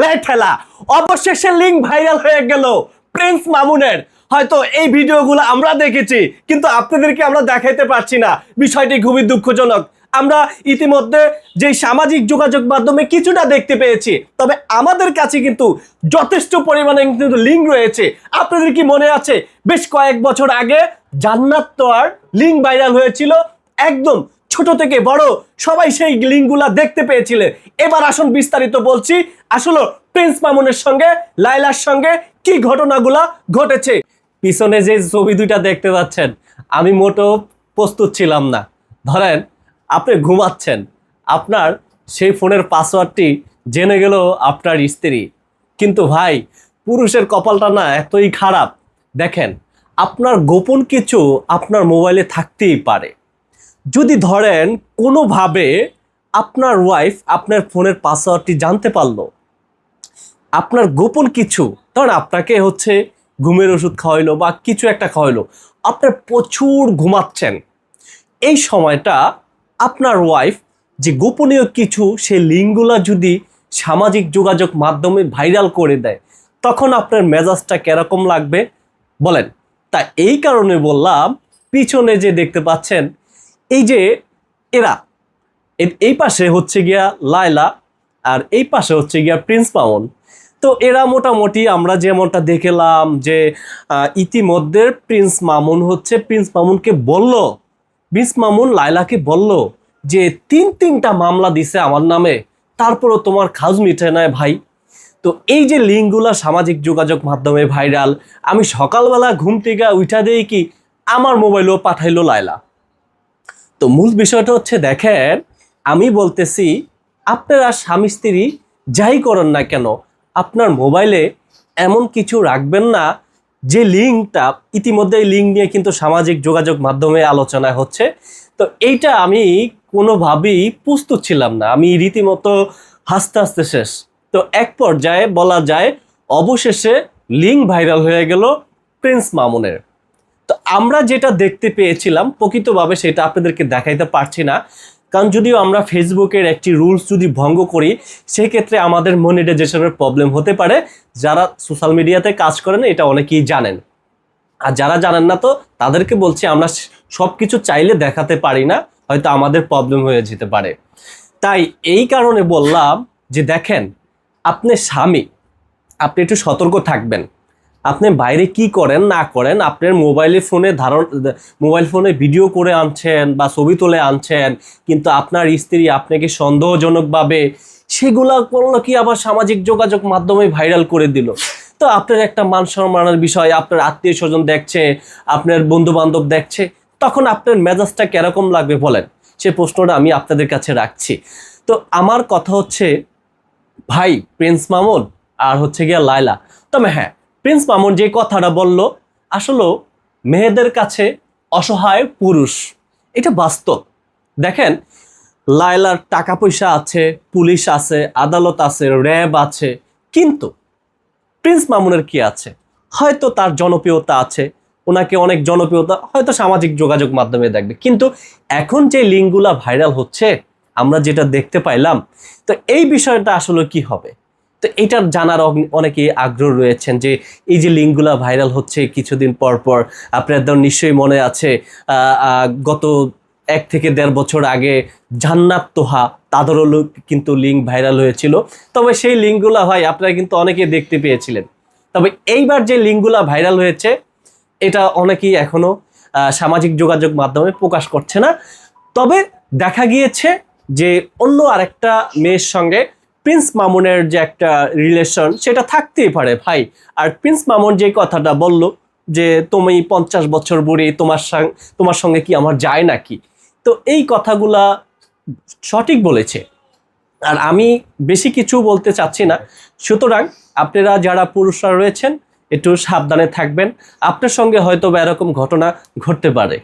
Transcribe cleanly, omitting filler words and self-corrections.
লে ঠেলা অবশেষে লিঙ্ক ভাইরাল হয়ে গেল প্রিন্স মামুনের। হয়তো এই ভিডিওগুলো আমরা দেখেছি, কিন্তু আপনাদেরকে আমরা দেখাইতে পারছি না। বিষয়টি খুবই দুঃখজনক। আমরা ইতিমধ্যে যে সামাজিক যোগাযোগ মাধ্যমে কিছুটা দেখতে পেয়েছি, তবে আমাদের কাছে কিন্তু যথেষ্ট পরিমাণে কিন্তু লিঙ্ক রয়েছে। আপনাদের কি মনে আছে বেশ কয়েক বছর আগে জান্নাত তোয়ার লিঙ্ক ভাইরাল হয়েছিল? একদম ছোট থেকে বড় সবাই সেই লিঙ্কগুলা দেখতে পেয়েছিলেন। এবার আসুন বিস্তারিত বলছি, আসলে প্রিন্স মামুনের সঙ্গে লাইলার সঙ্গে কি ঘটনাগুলা ঘটেছে। পিছনে যে ছবি দুইটা দেখতে পাচ্ছেন, আমি মোটেও প্রস্তুত ছিলাম না। ধরেন আপনি ঘুমাচ্ছেন, আপনার সেই ফোনের পাসওয়ার্ডটি জেনে গেল আপনার স্ত্রী। কিন্তু ভাই, পুরুষের কপালটা না এতই খারাপ। দেখেন, আপনার গোপন কিছু আপনার মোবাইলে থাকতেই পারে। যদি ধরেন কোনোভাবে আপনার ওয়াইফ আপনার ফোনের পাসওয়ার্ডটি জানতে পারলো, আপনার গোপন কিছু, ধরেন আপনাকে হচ্ছে ঘুমের ওষুধ খাওয়াইলো বা কিছু একটা খাওয়াইলো, আপনার প্রচুর ঘুমাচ্ছেন, এই সময়টা আপনার ওয়াইফ যে গোপনীয় কিছু সে লিঙ্কগুলো যদি সামাজিক যোগাযোগ মাধ্যমে ভাইরাল করে দেয়, তখন আপনার মেজাজটা কিরকম লাগবে বলেন? তা এই কারণে বললাম, পিছনে যে দেখতে পাচ্ছেন এই যে এরা, এই পাশে হচ্ছে গিয়া লায়লা আর এই পাশে হচ্ছে গিয়া প্রিন্স মামুন। তো এরা মোটামুটি আমরা যেমনটা দেখলাম যে ইতিমধ্যে প্রিন্স মামুনকে বলল, প্রিন্স মামুন লায়লাকে বলল যে তিনটা মামলা দিছে আমার নামে, তারপরও তোমার খাজ মিটে নাই ভাই। তো এই যে লিঙ্কগুলা সামাজিক যোগাযোগ মাধ্যমে ভাইরাল, আমি সকালবেলা ঘুম থেকে উঠা দেই কি আমার মোবাইলেও পাঠাইলো লায়লা। তো মূল বিষয়টা হচ্ছে, দেখেন আমি বলতেছি, আপনারা স্বামী স্ত্রী যাই করেন না কেন, আপনার মোবাইলে এমন কিছু রাখবেন না যে লিঙ্কটা, ইতিমধ্যে এই লিঙ্ক নিয়ে কিন্তু সামাজিক যোগাযোগ মাধ্যমে আলোচনা হচ্ছে। তো এইটা আমি কোনোভাবেই প্রস্তুত ছিলাম না, আমি রীতিমতো হাসতে হাসতে শেষ। তো এক পর্যায়ে বলা যায় অবশেষে লিঙ্ক ভাইরাল হয়ে গেল প্রিন্স মামুনের। তো আমরা যেটা দেখতে পেয়েছিলাম প্রকৃতভাবে সেটা আপনাদেরকে দেখাইতে পারছি না, কারণ যদিও আমরা ফেসবুকের একটি রুলস যদি ভঙ্গ করি, সেক্ষেত্রে আমাদের মনিটাইজেশনের প্রবলেম হতে পারে। যারা সোশ্যাল মিডিয়াতে কাজ করেন এটা অনেকেই জানেন, আর যারা জানেন না তো তাদেরকে বলছি, আমরা সব কিছু চাইলে দেখাতে পারি না, হয়তো আমাদের প্রবলেম হয়ে যেতে পারে। তাই এই কারণে বললাম যে দেখেন, আপনি স্বামী, আপনি একটু সতর্ক থাকবেন। আপনি বাইরে কি করেন না করেন, আপনার মোবাইল ফোনে ভিডিও করে আনছেন বা ছবি তুলে আনছেন, কিন্তু আপনার স্ত্রী আপনাকে সন্দেহজনকভাবে সেগুলা করলো কি আবার সামাজিক যোগাযোগ মাধ্যমে ভাইরাল করে দিল। তো আপনার একটা মান সম্মানের বিষয়, আপনার আত্মীয় স্বজন দেখছে, আপনার বন্ধু বান্ধব দেখছে, তখন আপনার মেজাজটা কিরকম লাগবে বলেন? সে প্রশ্নটা আমি আপনাদের কাছে রাখছি। তো আমার কথা হচ্ছে, ভাই প্রিন্স মামুন আর হচ্ছে গিয়া লায়লা, তবে হ্যাঁ, প্রিন্স মামুন যে কথাটা বলল, আসলে মেয়েদের কাছে অসহায় পুরুষ, এটা বাস্তব। দেখেন, লায়লার টাকা পয়সা আছে, পুলিশ আছে, আদালত আছে, র্যাব আছে, কিন্তু প্রিন্স মামুনের কি আছে? হয়তো তার জনপ্রিয়তা আছে, ওনাকে অনেক জনপ্রিয়তা হয়তো সামাজিক যোগাযোগ মাধ্যমে দেখবে, কিন্তু এখন যে লিঙ্কগুলা ভাইরাল হচ্ছে আমরা যেটা দেখতে পাইলাম, তো এই বিষয়টা আসলে কি হবে? তো এটার জানার অনেকেই আগ্রহ রয়েছেন যে এই যে লিঙ্কগুলা ভাইরাল হচ্ছে কিছুদিন পর পর, আপনাদের নিশ্চয়ই মনে আছে গত 1 থেকে 1.5 বছর আগে জান্নাত তোহা তাদেরও কিন্তু লিঙ্ক ভাইরাল হয়েছিল। তবে সেই লিঙ্কগুলা হয় আপনারা কিন্তু অনেকে দেখতে পেয়েছিলেন। তবে এইবার যে লিঙ্কগুলা ভাইরাল হয়েছে, এটা অনেকেই এখনো সামাজিক যোগাযোগ মাধ্যমে প্রকাশ করছে না। তবে দেখা গিয়েছে যে অন্য আরেকটা মেয়ের সঙ্গে প্রিন্স মামুনের যে একটা রিলেশন, সেটা থাকতেই পারে ভাই। আর প্রিন্স মামুন যে কথাটা বলল যে তুমি 50 বছর বুড়ি, তোমার সঙ্গে কি আমার যায় নাকি, তো এই কথাগুলা সঠিক বলেছে। আর আমি বেশি কিছু বলতে চাচ্ছি না। সুতরাং আপনারা যারা পুরুষরা রয়েছেন একটু সাবধানে থাকবেন, আপনার সঙ্গে হয়তো এরকম ঘটনা ঘটতে পারে।